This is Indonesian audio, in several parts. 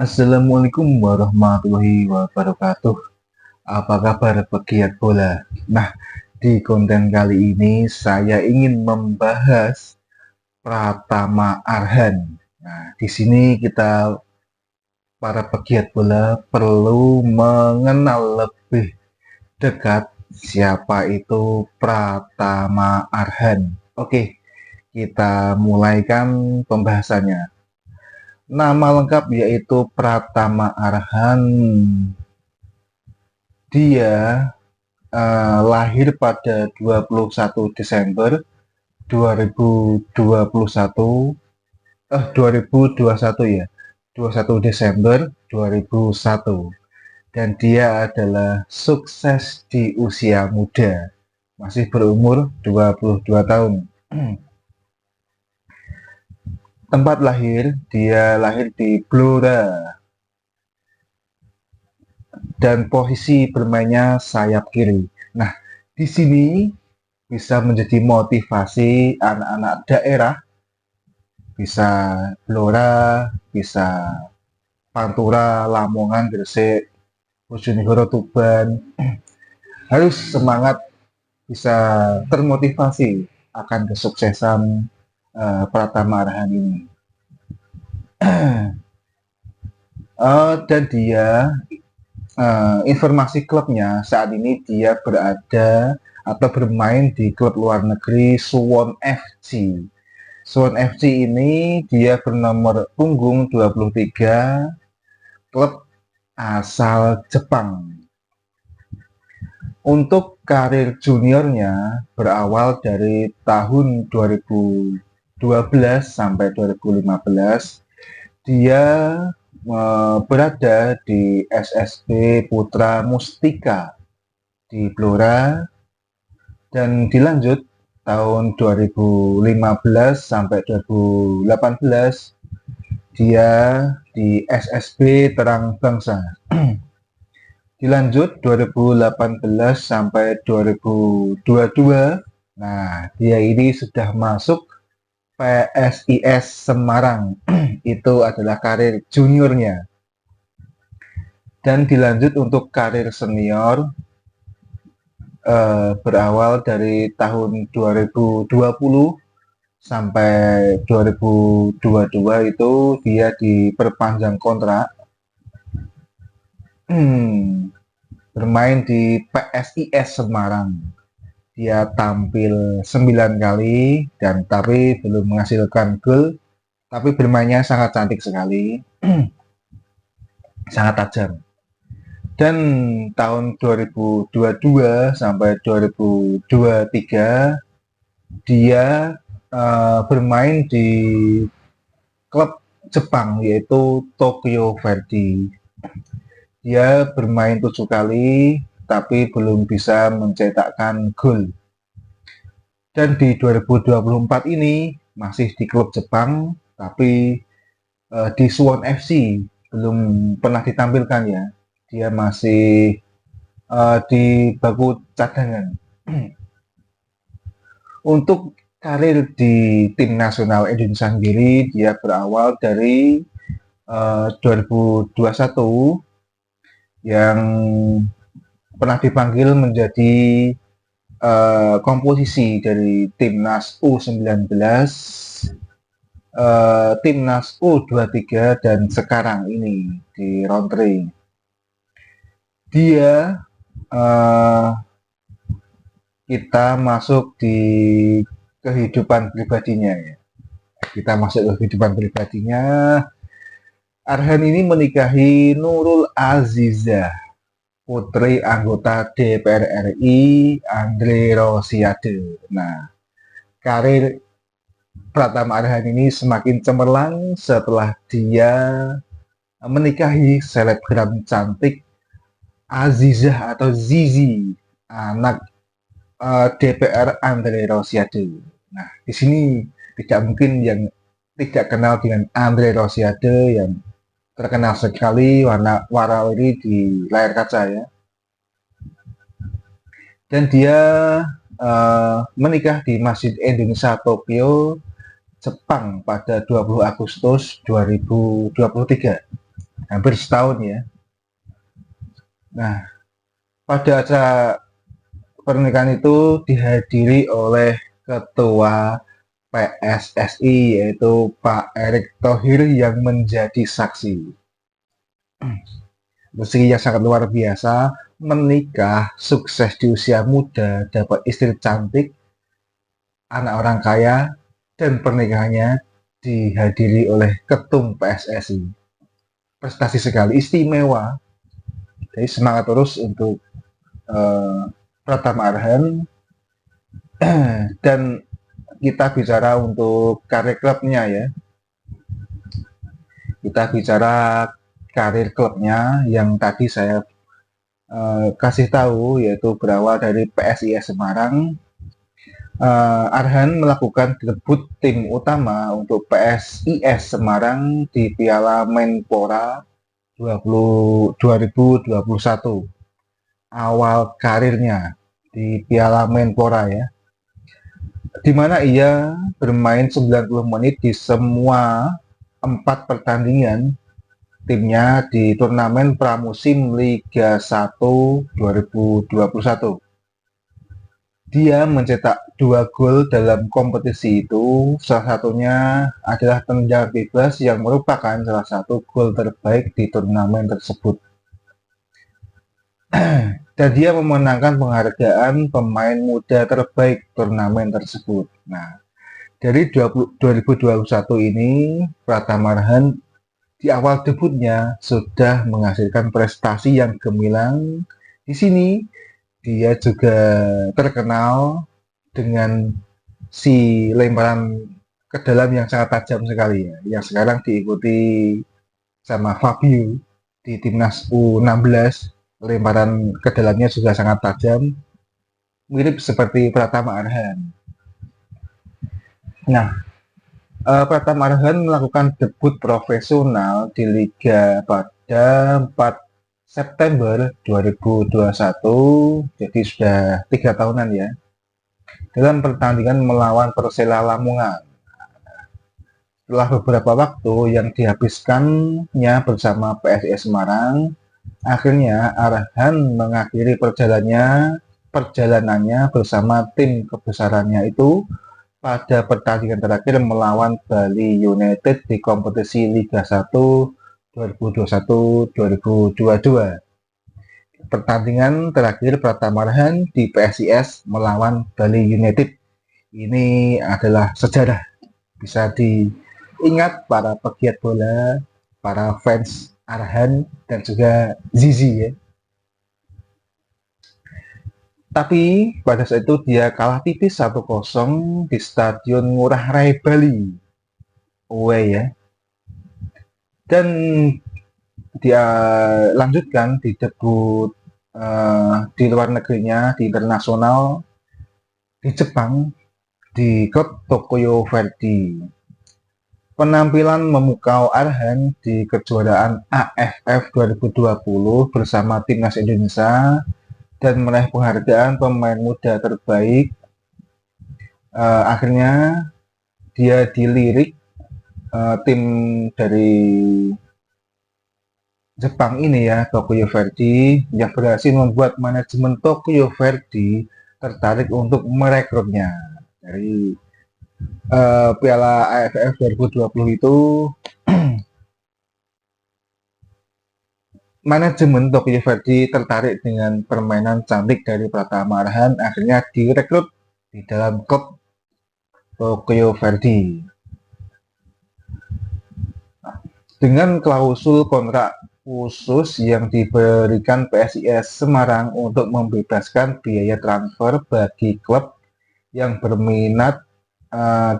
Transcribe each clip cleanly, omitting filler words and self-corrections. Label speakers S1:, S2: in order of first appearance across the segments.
S1: Assalamualaikum warahmatullahi wabarakatuh. Apa kabar pegiat bola? Nah, di konten kali ini saya ingin membahas Pratama Arhan. Nah, di sini kita para pegiat bola perlu mengenal lebih dekat siapa itu Pratama Arhan. Oke, kita mulaikan pembahasannya. Nama lengkap yaitu Pratama Arhan. Dia lahir pada 21 Desember 2021, 2021 ya, 21 Desember 2001. Dan dia adalah sukses di usia muda, masih berumur 22 tahun. Tempat lahir, dia lahir di Blora, dan posisi bermainnya sayap kiri. Nah, di sini bisa menjadi motivasi anak-anak daerah, bisa Blora, bisa Pantura, Lamongan, Gresik, Bojonegoro, Tuban, harus semangat, bisa termotivasi akan kesuksesan Pratama Arhan ini. Dan dia, informasi klubnya saat ini dia berada atau bermain di klub luar negeri Suwon FC. Suwon FC ini dia bernomor punggung 23, klub asal Jepang. Untuk karir juniornya berawal dari tahun 2012 sampai 2015, dia berada di SSB Putra Mustika di Blora, dan dilanjut tahun 2015 sampai 2018 dia di SSB Terang Bangsa. Dilanjut 2018 sampai 2022. Nah, dia ini sudah masuk PSIS Semarang. Itu adalah karir juniornya. Dan dilanjut untuk karir senior, berawal dari tahun 2020 sampai 2022 itu dia diperpanjang kontrak, bermain di PSIS Semarang. Dia tampil 9 kali dan tapi belum menghasilkan gol, tapi bermainnya sangat cantik sekali, sangat tajam. Dan tahun 2022 sampai 2023 dia bermain di klub Jepang yaitu Tokyo Verdy. Dia bermain 7 kali tapi belum bisa mencetakkan gol. Dan di 2024 ini masih di klub Jepang tapi di Suwon FC belum pernah ditampilkan ya. Dia masih di bangku cadangan. Untuk karir di tim nasional Indonesia sendiri, dia berawal dari 2021 yang pernah dipanggil menjadi komposisi dari Timnas U19, Timnas U23, dan sekarang ini di Rontri. Dia kita masuk di kehidupan pribadinya ya. Kita masuk ke kehidupan pribadinya. Arhan ini menikahi Nurul Azizah, putri anggota DPR RI Andre Rosiade. Nah, karir Pratama Arhan ini semakin cemerlang setelah dia menikahi selebgram cantik Azizah atau Zizi, anak DPR Andre Rosiade. Nah, di sini tidak mungkin yang tidak kenal dengan Andre Rosiade yang terkenal sekali warna-warni di layar kaca ya. Dan dia menikah di Masjid Indonesia Tokyo, Jepang pada 20 Agustus 2023. hampir setahun ya. Nah, pada acara pernikahan itu dihadiri oleh Ketua PSSI yaitu Pak Erick Thohir yang menjadi saksi. Meski yang sangat luar biasa, menikah sukses di usia muda, dapat istri cantik, anak orang kaya, dan pernikahannya dihadiri oleh Ketum PSSI. Prestasi sekali, istimewa. Jadi semangat terus untuk Pratama Arhan. Dan kita bicara untuk karir klubnya ya. Kita bicara karir klubnya yang tadi saya kasih tahu, yaitu berawal dari PSIS Semarang. Arhan melakukan debut tim utama untuk PSIS Semarang di Piala Menpora 2021. Awal karirnya di Piala Menpora ya, di mana ia bermain 90 menit di semua 4 pertandingan timnya di turnamen pramusim Liga 1 2021. Dia mencetak 2 gol dalam kompetisi itu, salah satunya adalah tendangan bebas yang merupakan salah satu gol terbaik di turnamen tersebut. Dan dia memenangkan penghargaan pemain muda terbaik turnamen tersebut. Nah, dari 2021 ini, Pratama Arhan di awal debutnya sudah menghasilkan prestasi yang gemilang. Di sini dia juga terkenal dengan si lemparan ke dalam yang sangat tajam sekali ya, yang sekarang diikuti sama Fabio di timnas U16. Lemparan ke dalamnya juga sangat tajam, mirip seperti Pratama Arhan. Nah, Pratama Arhan melakukan debut profesional di Liga pada 4 September 2021, jadi sudah 3 tahunan ya, dalam pertandingan melawan Persela Lamongan. Setelah beberapa waktu yang dihabiskannya bersama PSIS Semarang, akhirnya Arhan mengakhiri perjalanannya bersama tim kebesarannya itu pada pertandingan terakhir melawan Bali United di kompetisi Liga 1 2021-2022. Pertandingan terakhir Pratama Arhan di PSIS melawan Bali United. Ini adalah sejarah, bisa diingat para pegiat bola, para fans Arhan dan juga Zizi ya. Tapi pada saat itu dia kalah tipis 1-0 di Stadion Ngurah Rai Bali away ya. Dan dia lanjutkan di debut di luar negerinya, di internasional, di Jepang, di klub Tokuyo Verdy. Penampilan memukau Arhan di kejuaraan AFF 2020 bersama timnas Indonesia dan meraih penghargaan pemain muda terbaik. Akhirnya dia dilirik tim dari Jepang ini ya, Tokuyo Verdy, yang berhasil membuat manajemen Tokuyo Verdy tertarik untuk merekrutnya. Dari Piala AFF 2020 itu, manajemen Tokuyo Verdy tertarik dengan permainan cantik dari Pratama Arhan, akhirnya direkrut di dalam klub Tokuyo Verdy. Dengan klausul kontrak khusus yang diberikan PSIS Semarang untuk membebaskan biaya transfer bagi klub yang berminat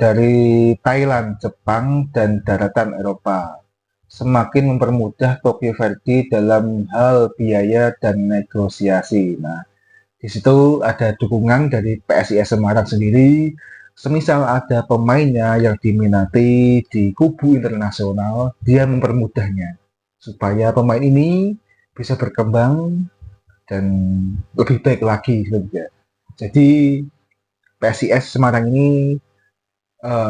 S1: dari Thailand, Jepang, dan daratan Eropa, semakin mempermudah Tokuyo Verdy dalam hal biaya dan negosiasi. Nah, di situ ada dukungan dari PSIS Semarang sendiri. Semisal ada pemainnya yang diminati di kubu internasional, dia mempermudahnya supaya pemain ini bisa berkembang dan lebih baik lagi gitu ya. Jadi PSIS Semarang ini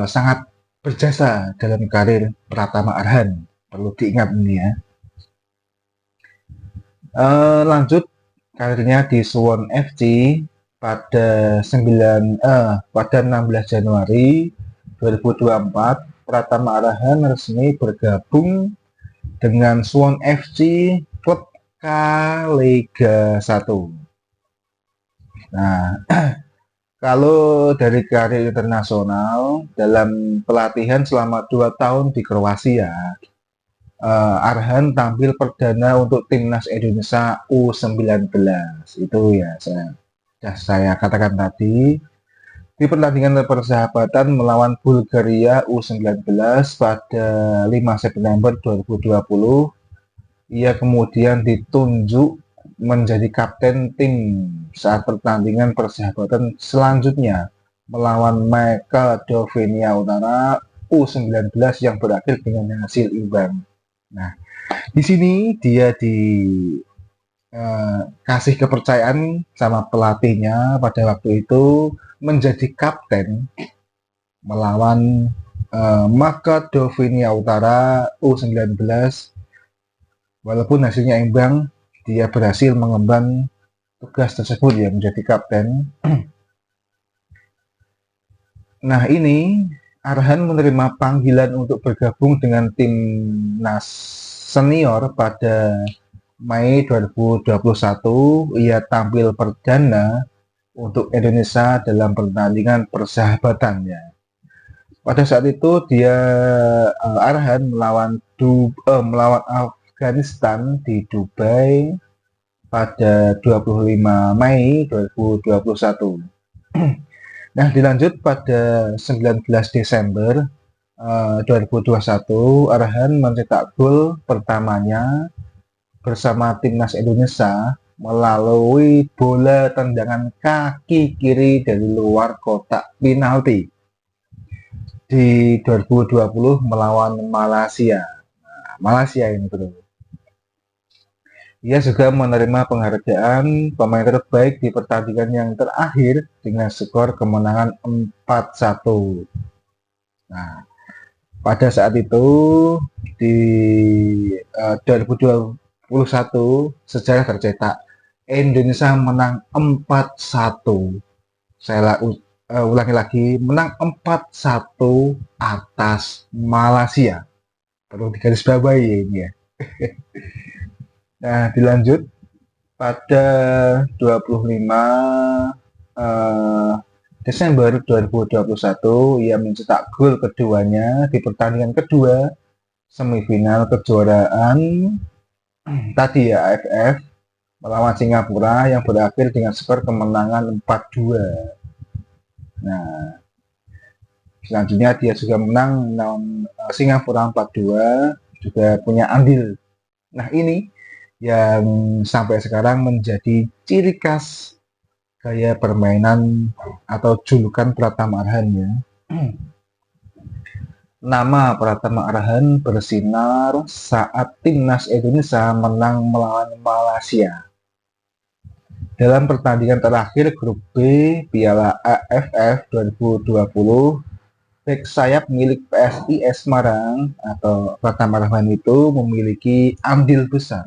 S1: sangat berjasa dalam karir Pratama Arhan, perlu diingat ini ya. Lanjut karirnya di Suwon FC pada 16 Januari 2024, Pratama Arhan resmi bergabung dengan Suwon FC klub K Liga 1. Nah, kalau dari karir internasional dalam pelatihan selama 2 tahun di Kroasia, Arhan tampil perdana untuk timnas Indonesia U19. Itu ya saya katakan tadi. Di pertandingan persahabatan melawan Bulgaria U19 pada 5 September 2020, ia kemudian ditunjuk menjadi kapten tim saat pertandingan persahabatan selanjutnya melawan Makedonia Utara U19 yang berakhir dengan hasil imbang. Nah, di sini dia dikasih kepercayaan sama pelatihnya pada waktu itu menjadi kapten melawan Makedonia Utara U19. Walaupun hasilnya imbang, dia berhasil mengemban tugas tersebut ya, menjadi kapten. Nah, ini Arhan menerima panggilan untuk bergabung dengan timnas senior pada Mei 2021. Ia tampil perdana untuk Indonesia dalam pertandingan persahabatannya. Pada saat itu dia Arhan melawan Afghanistan di Dubai pada 25 Mei 2021. Nah, dilanjut pada 19 Desember 2021, Arhan mencetak gol pertamanya bersama timnas Indonesia melalui bola tendangan kaki kiri dari luar kotak penalti di 2020 melawan Malaysia. Nah, Malaysia ini betul. Ia juga menerima penghargaan pemain terbaik di pertandingan yang terakhir dengan skor kemenangan 4-1. Nah, pada saat itu di 2021 sejarah tercetak, Indonesia menang 4-1. Saya ulangi lagi, menang 4-1 atas Malaysia. Perlu digarisbawahi ini ya. Nah, dilanjut pada 25 Desember 2021, ia mencetak gol keduanya di pertandingan kedua semifinal kejuaraan tadi ya, AFF melawan Singapura yang berakhir dengan skor kemenangan 4-2. Nah, selanjutnya dia juga menang melawan Singapura 4-2, juga punya andil. Nah, ini yang sampai sekarang menjadi ciri khas gaya permainan atau julukan Pratama Arhan ya. Nama Pratama Arhan bersinar saat timnas Indonesia menang melawan Malaysia. Dalam pertandingan terakhir grup B Piala AFF 2020, bek sayap milik PSIS Semarang atau Pratama Arhan itu memiliki andil besar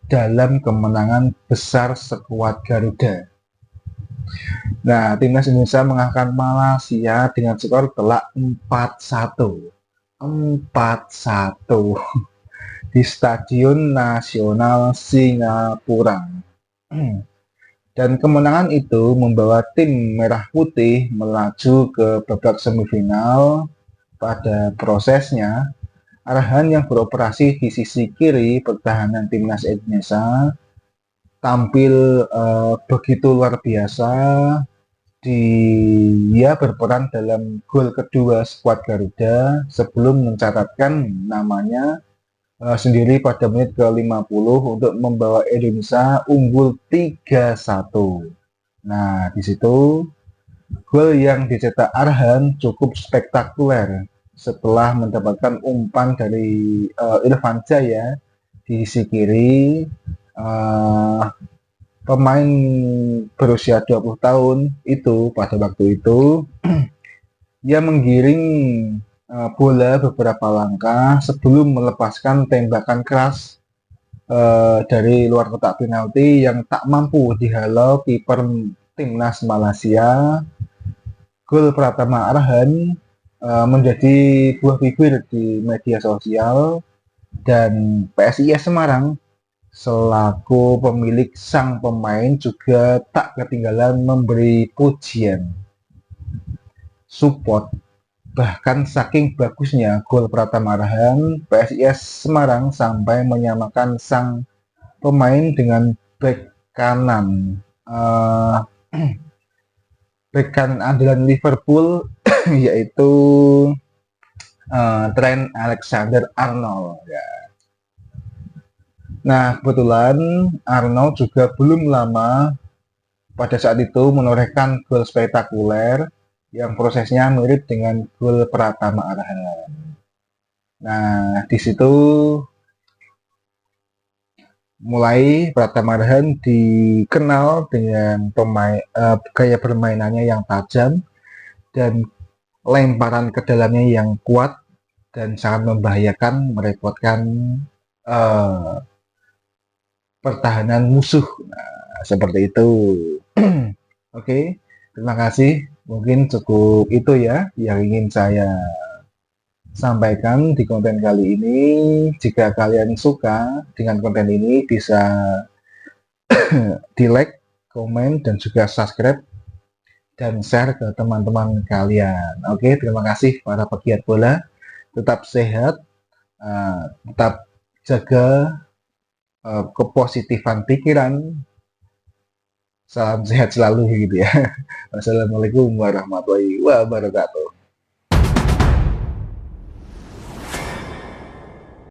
S1: dalam kemenangan besar skuad Garuda. Nah, timnas Indonesia mengalahkan Malaysia dengan skor telak 4-1. 4-1 di Stadion Nasional Singapura. Dan kemenangan itu membawa tim Merah Putih melaju ke babak semifinal. Pada prosesnya, Arhan yang beroperasi di sisi kiri pertahanan timnas Indonesia tampil begitu luar biasa. Dia berperan dalam gol kedua skuad Garuda sebelum mencatatkan namanya sendiri pada menit ke-50 untuk membawa Indonesia unggul 3-1. Nah, di situ gol yang dicetak Arhan cukup spektakuler setelah mendapatkan umpan dari Irfan Jaya di sisi kiri. Pemain berusia 20 tahun itu pada waktu itu ia menggiring bola beberapa langkah sebelum melepaskan tembakan keras dari luar kotak penalti yang tak mampu dihalau kiper timnas Malaysia. Gol Pratama Arhan menjadi buah bibir di media sosial, dan PSIS Semarang selaku pemilik sang pemain juga tak ketinggalan memberi pujian, support. Bahkan saking bagusnya gol Pratama Arhan, PSIS Semarang sampai menyamakan sang pemain dengan bek kanan uh, bek kanan andalan Liverpool yaitu Trent Alexander-Arnold ya. Nah, kebetulan Arnold juga belum lama pada saat itu menorehkan gol spektakuler yang prosesnya mirip dengan gol Pratama Arhan. Nah, di situ mulai Pratama Arhan dikenal dengan gaya permainannya yang tajam dan lemparan ke dalamnya yang kuat dan sangat membahayakan, merepotkan pertahanan musuh. Nah, seperti itu. Oke, terima kasih. Mungkin cukup itu ya yang ingin saya sampaikan di konten kali ini. Jika kalian suka dengan konten ini, bisa di like, komen, dan juga subscribe dan share ke teman-teman kalian. Oke, terima kasih para pegiat bola. Tetap sehat, tetap jaga kepositifan pikiran. Salam sehat selalu gitu ya. Wassalamualaikum warahmatullahi wabarakatuh.